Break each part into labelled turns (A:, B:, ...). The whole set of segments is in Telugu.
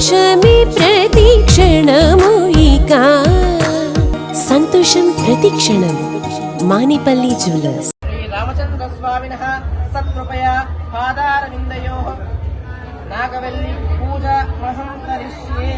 A: సంతోషమే ప్రతిక్షణము ఇక సంతోషం ప్రతిక్షణం మానిపల్లి జ్యువెలర్స్.
B: శ్రీ రామచంద్ర స్వామినః సత్కృపయా పాదారవిందయోః నాగవల్లి పూజ మహం కరిష్యే.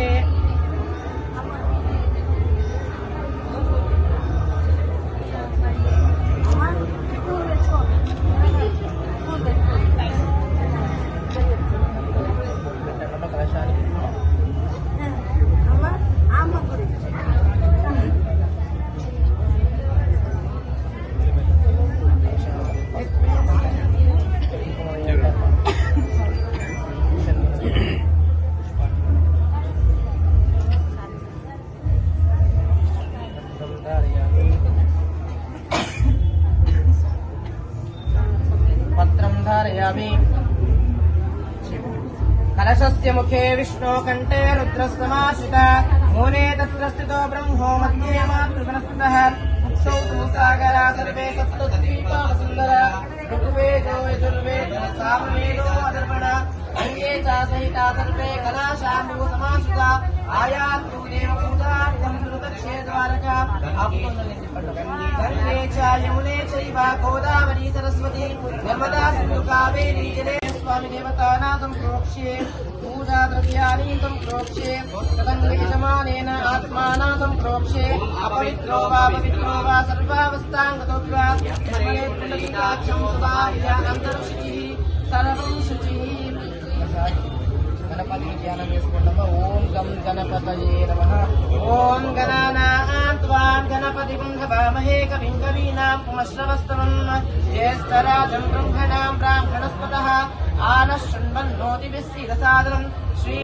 B: పత్రం ధారయామి. కలశస్య ముఖే విష్ణో కంఠే రుద్రస్తమాశ్రిత మూలే తత్ర స్థితో బ్రహ్మో మధ్యే మాతృగణస్థితః ఉక్షౌ తు సాగరా సర్వే సప్త ద్వీపా సుందర ఋగ్వేదో యజుర్వేదో సామవేదో అధర్వణ అంగే చ సహితా సర్వే కళాశాంభూ సమాశ్రిత ఆయాతు దేవ పూజార్థం ఋతక్షే ద్వారక గంగే చ యమునే చైవ గోదావరి సరస్వతి నర్మదా సింధు కావేరీ జలే स्वामी देवताना संप्रोक्ष्ये पूजा द्रव्याणि संप्रोक्ष्ये तदन्वेषमानेन आत्माना संप्रोक्ष्ये अपवित्रो वा पवित्रो वा सर्वावस्थाङ्गतोऽप्या पुण्डरीकाक्षं सुधार्य अन्तर्शुचिः सर्वं शुचिः. गणपति ध्यानं చేసుకుంటాము. ఓం గం గణపతయే నమః. ఓం గణానాం త్వాం గణపతిం హవామహే కవిం కవీనాం పుమశ్రవస్తవం జ్యేష్ఠరాజం బ్రహ్మణాం బ్రాహ్మణస్పతః ఆనః శృణ్వన్నోతిభిः सीदसादनं श्री